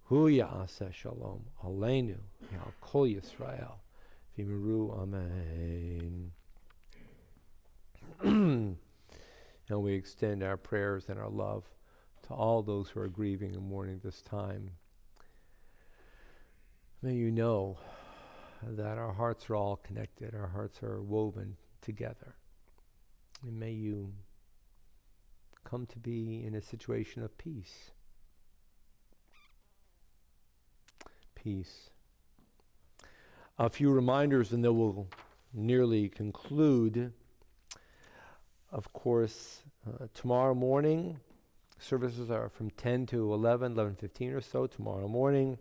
Speaker 2: hu ya'aseh shalom aleinu v'al kol Yisrael v'meru, amen. And we extend our prayers and our love to all those who are grieving and mourning this time. May you know that our hearts are all connected, our hearts are woven together. And may you come to be in a situation of peace. Peace. A few reminders and then we'll nearly conclude. Of course, tomorrow morning, services are from 10 to 11:15 or so tomorrow morning.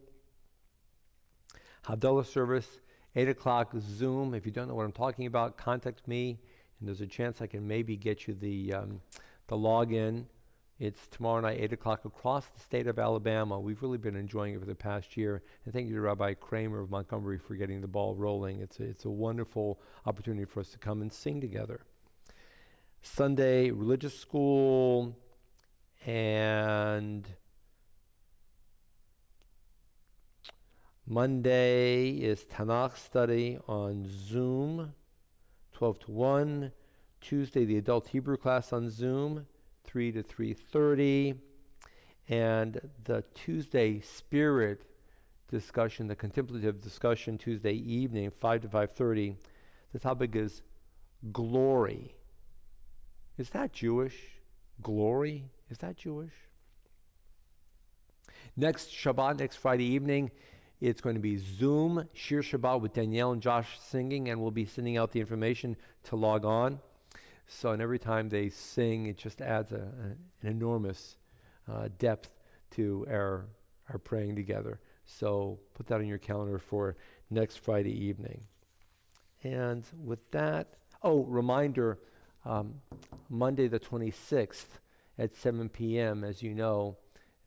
Speaker 2: Havdalah service, 8 o'clock Zoom. If you don't know what I'm talking about, contact me, and there's a chance I can maybe get you the login. It's tomorrow night, 8 o'clock, across the state of Alabama. We've really been enjoying it for the past year. And thank you to Rabbi Kramer of Montgomery for getting the ball rolling. It's a wonderful opportunity for us to come and sing together. Sunday, religious school, and Monday is Tanakh study on Zoom, 12 to 1. Tuesday, the adult Hebrew class on Zoom, 3 to 3:30. And the Tuesday Spirit discussion, the contemplative discussion, Tuesday evening, 5 to 5:30. The topic is glory. Is that Jewish? Glory? Is that Jewish? Next Shabbat, next Friday evening, it's going to be Zoom Shir Shabbat with Danielle and Josh singing, and we'll be sending out the information to log on. So, and every time they sing, it just adds an enormous depth to our praying together. So put that on your calendar for next Friday evening. And with that, reminder, Monday the 26th at 7 p.m., as you know,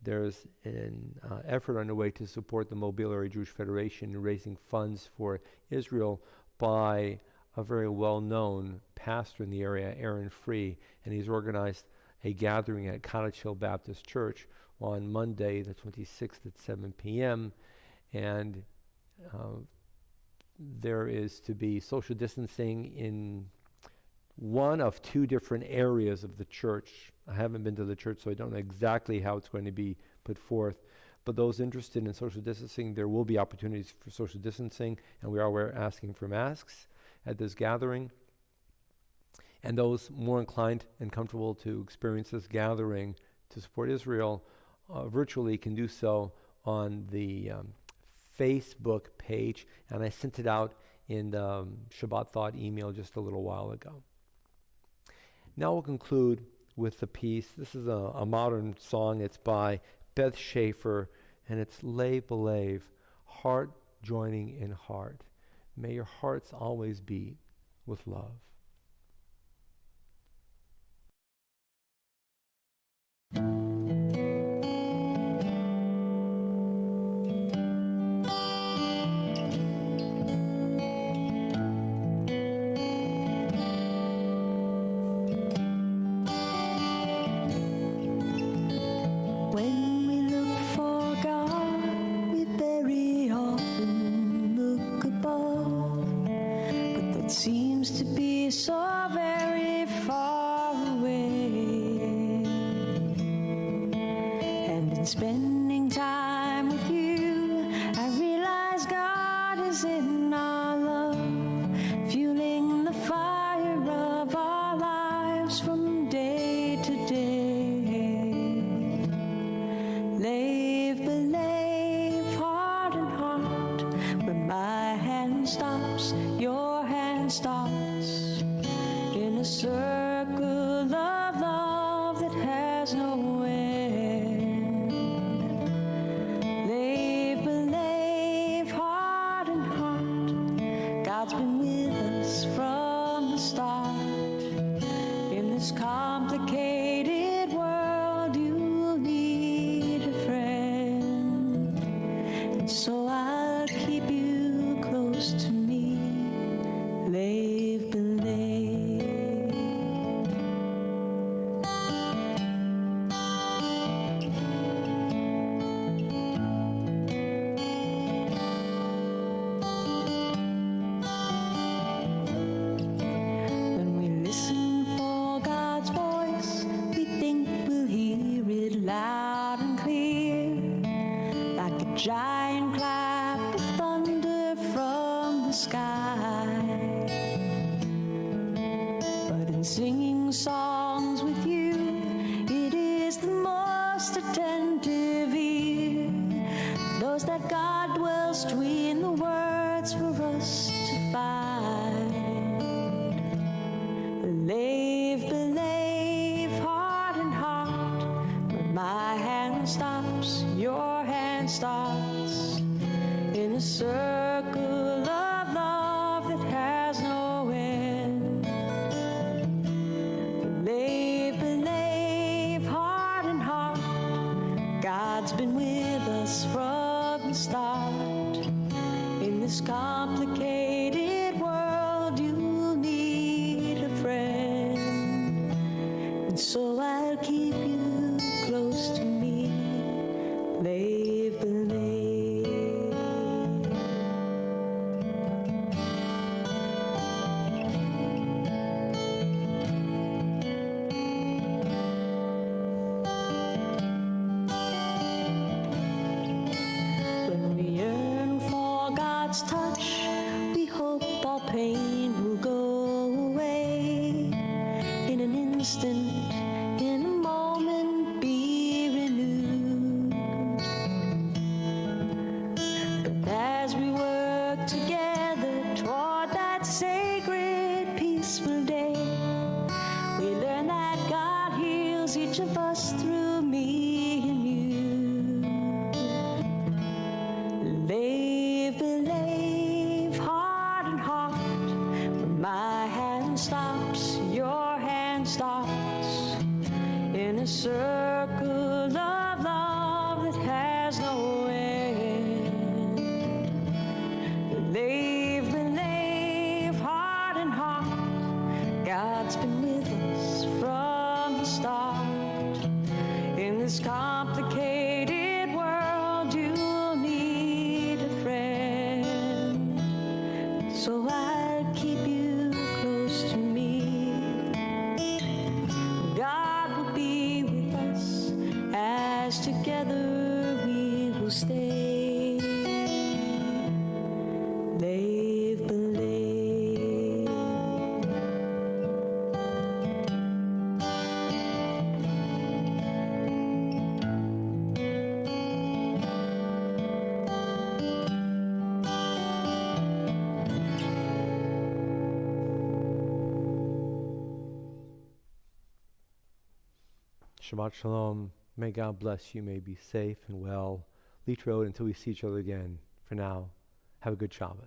Speaker 2: there's an effort underway to support the Mobile Area Jewish Federation in raising funds for Israel by a very well-known pastor in the area, Aaron Free, and he's organized a gathering at Cottage Hill Baptist Church on Monday the 26th at 7 p.m. And there is to be social distancing in one of two different areas of the church. I haven't been to the church, so I don't know exactly how it's going to be put forth. But those interested in social distancing, there will be opportunities for social distancing, and we are asking for masks at this gathering. And those more inclined and comfortable to experience this gathering to support Israel virtually can do so on the Facebook page, and I sent it out in the Shabbat Thought email just a little while ago. Now we'll conclude with the piece. This is a modern song. It's by Beth Schaefer, and it's Lev B'Lev, heart joining in heart. May your hearts always beat with love.
Speaker 6: Spending time with you, I realize God is in our love, fueling the fire of our lives from day to day. Lev B'Lev, heart and heart, where my hand stops, your hand starts, in a circle of love that has no end. God's been with us from the start. In this complicated world, you'll need a friend. And so I'll keep you close to me, Lev B'Lev. Loud and clear, like a giant clap of thunder from the sky. But in singing songs with you, it is the most attentive ear knows that God dwells between the words for us to find. Lev B'Lev, heart and heart, my hand stops, your hand starts, in a circle of love that has no end. Lev B'Lev, heart and heart, God's been with us from the start. In this complicated world, you'll need a friend, and so I'll keep you close to me, Lev B'Lev. When we yearn for God's touch, we hope all pain will go away in an instant. each of us through me and you. Leave, believe, heart and heart. When my hand stops, your hand stops. In a circle of love that has no end. Believe, heart and heart. God's been with us from the start. In this complicated world, you'll need a friend. So I'll keep you close to me. God will be with us as together we will stay. They've believed.
Speaker 2: Shabbat Shalom. May God bless you. May be safe and well. Leach Road until we see each other again. For now, have a good Shabbat.